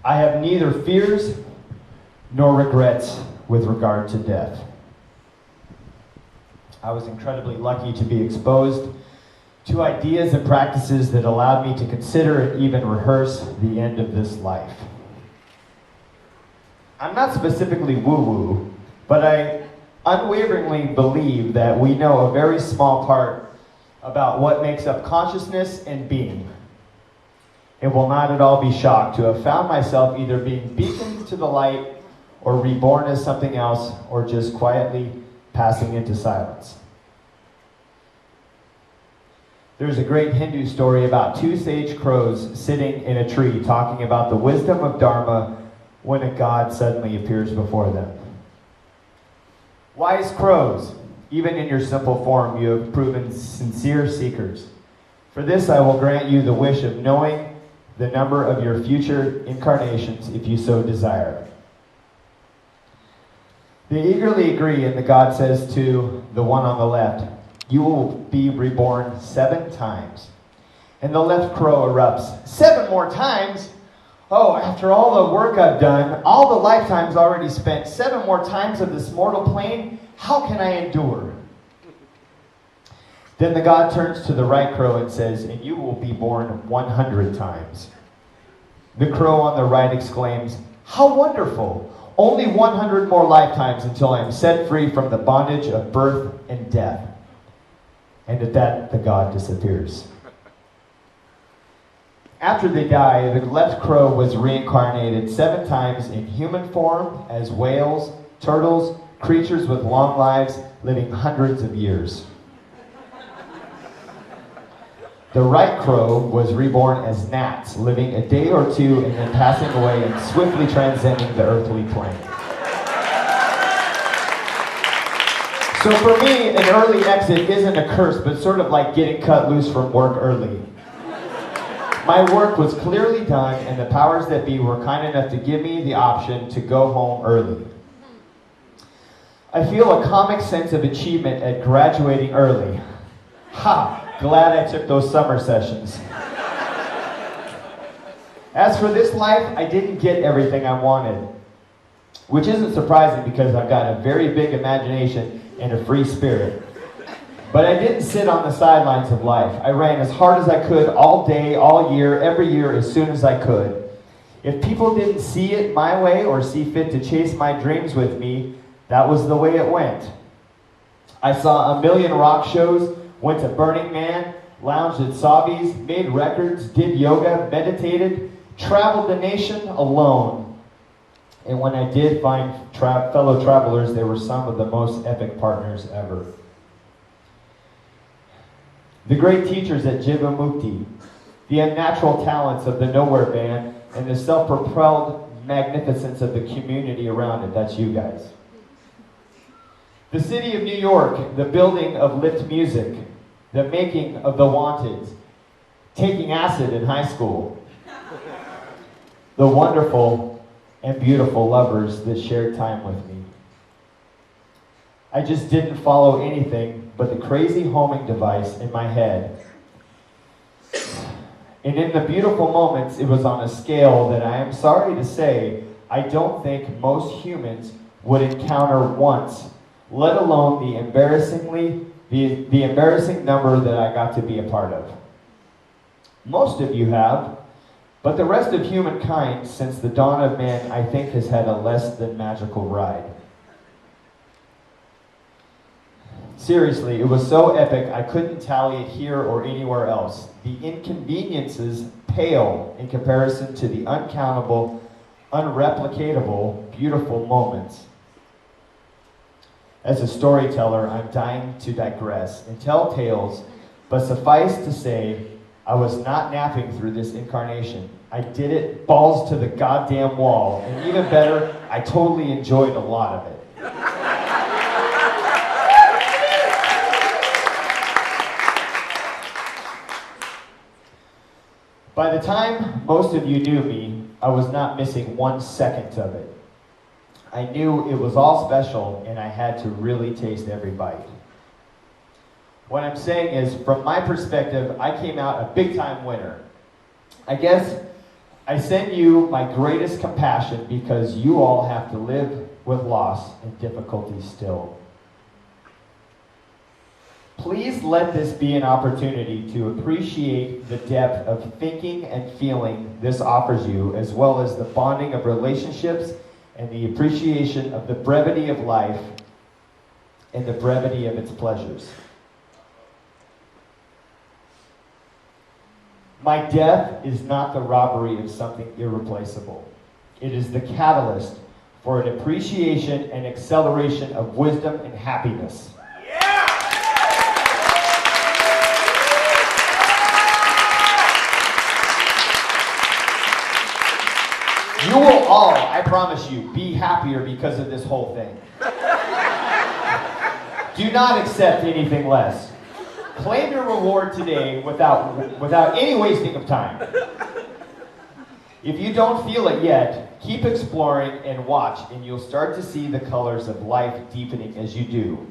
I have neither fears nor regrets with regard to death. I was incredibly lucky to be exposed to ideas and practices that allowed me to consider and even rehearse the end of this life. I'm not specifically woo-woo, but I unwaveringly believe that we know a very small part about what makes up consciousness and being. It will not at all be shocked to have found myself either being beaconed to the light or reborn as something else, or just quietly passing into silence. There's a great Hindu story about two sage crows sitting in a tree talking about the wisdom of Dharma when a god suddenly appears before them. Wise crows, even in your simple form, you have proven sincere seekers. For this I will grant you the wish of knowing the number of your future incarnations if you so desire. They eagerly agree, and the god says to the one on the left, "You will be reborn 7 times. And the left crow erupts, "7 more times? Oh, after all the work I've done, all the lifetimes already spent, 7 more times of this mortal plane, how can I endure?" Then the god turns to the right crow and says, "And you will be born 100 times. The crow on the right exclaims, "How wonderful! Only 100 more lifetimes until I am set free from the bondage of birth and death." And at that, the god disappears. After they die, the left crow was reincarnated 7 times in human form as whales, turtles, creatures with long lives living hundreds of years. The right crow was reborn as gnats, living a day or two and then passing away and swiftly transcending the earthly plane. So for me, an early exit isn't a curse, but sort of like getting cut loose from work early. My work was clearly done, and the powers that be were kind enough to give me the option to go home early. I feel a comic sense of achievement at graduating early. Ha! Glad I took those summer sessions. As for this life, I didn't get everything I wanted, which isn't surprising because I've got a very big imagination and a free spirit. But I didn't sit on the sidelines of life. I ran as hard as I could all day, all year, every year as soon as I could. If people didn't see it my way or see fit to chase my dreams with me, that was the way it went. I saw a million rock shows, went to Burning Man, lounged at Sabi's, made records, did yoga, meditated, traveled the nation alone. And when I did find fellow travelers, they were some of the most epic partners ever. The great teachers at Jivamukti, the unnatural talents of the Nowhere Band, and the self-propelled magnificence of the community around it. That's you guys. The city of New York, the building of Lift Music, the making of The Wanted, taking acid in high school, the wonderful and beautiful lovers that shared time with me. I just didn't follow anything but the crazy homing device in my head. And in the beautiful moments, it was on a scale that I am sorry to say, I don't think most humans would encounter once, let alone the embarrassing number that I got to be a part of. Most of you have, but the rest of humankind, since the dawn of man, I think has had a less than magical ride. Seriously, it was so epic I couldn't tally it here or anywhere else. The inconveniences pale in comparison to the uncountable, unreplicatable, beautiful moments. As a storyteller, I'm dying to digress and tell tales, but suffice to say, I was not napping through this incarnation. I did it balls to the goddamn wall, and even better, I totally enjoyed a lot of it. By the time most of you knew me, I was not missing 1 second of it. I knew it was all special, and I had to really taste every bite. What I'm saying is, from my perspective, I came out a big-time winner. I guess I send you my greatest compassion because you all have to live with loss and difficulty still. Please let this be an opportunity to appreciate the depth of thinking and feeling this offers you, as well as the bonding of relationships and the appreciation of the brevity of life and the brevity of its pleasures. My death is not the robbery of something irreplaceable. It is the catalyst for an appreciation and acceleration of wisdom and happiness. You will all, I promise you, be happier because of this whole thing. Do not accept anything less. Claim your reward today without any wasting of time. If you don't feel it yet, keep exploring and watch, and you'll start to see the colors of life deepening as you do.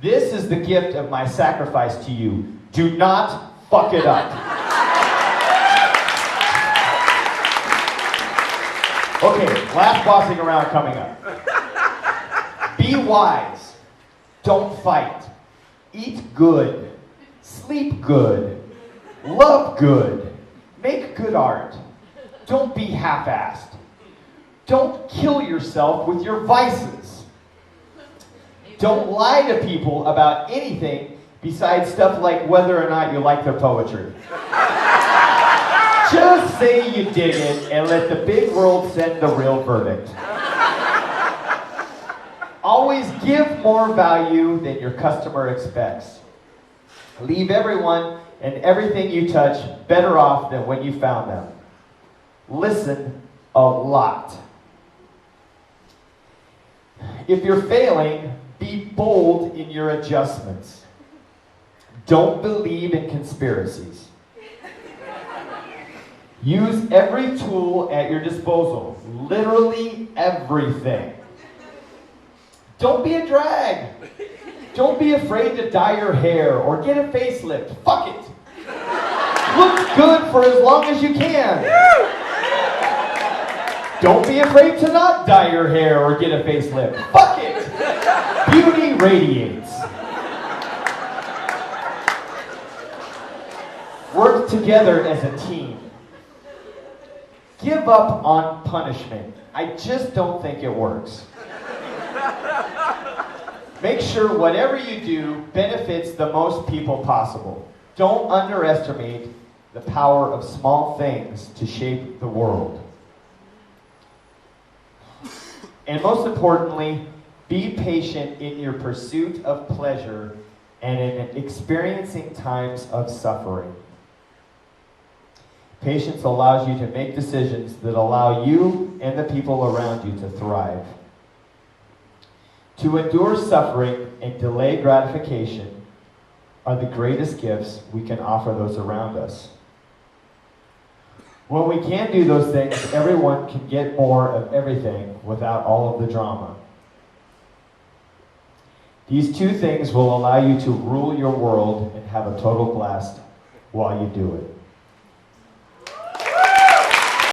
This is the gift of my sacrifice to you. Do not fuck it up. Okay, last bossing around coming up. Be wise. Don't fight. Eat good. Sleep good. Love good. Make good art. Don't be half-assed. Don't kill yourself with your vices. Don't lie to people about anything besides stuff like whether or not you like their poetry. Just say you dig it and let the big world send the real verdict. Always give more value than your customer expects. Leave everyone and everything you touch better off than when you found them. Listen a lot. If you're failing, be bold in your adjustments. Don't believe in conspiracies. Use every tool at your disposal. Literally everything. Don't be a drag. Don't be afraid to dye your hair or get a facelift. Fuck it. Look good for as long as you can. Don't be afraid to not dye your hair or get a facelift. Fuck it. Beauty radiates. Work together as a team. Give up on punishment. I just don't think it works. Make sure whatever you do benefits the most people possible. Don't underestimate the power of small things to shape the world. And most importantly, be patient in your pursuit of pleasure and in experiencing times of suffering. Patience allows you to make decisions that allow you and the people around you to thrive. To endure suffering and delay gratification are the greatest gifts we can offer those around us. When we can do those things, everyone can get more of everything without all of the drama. These two things will allow you to rule your world and have a total blast while you do it.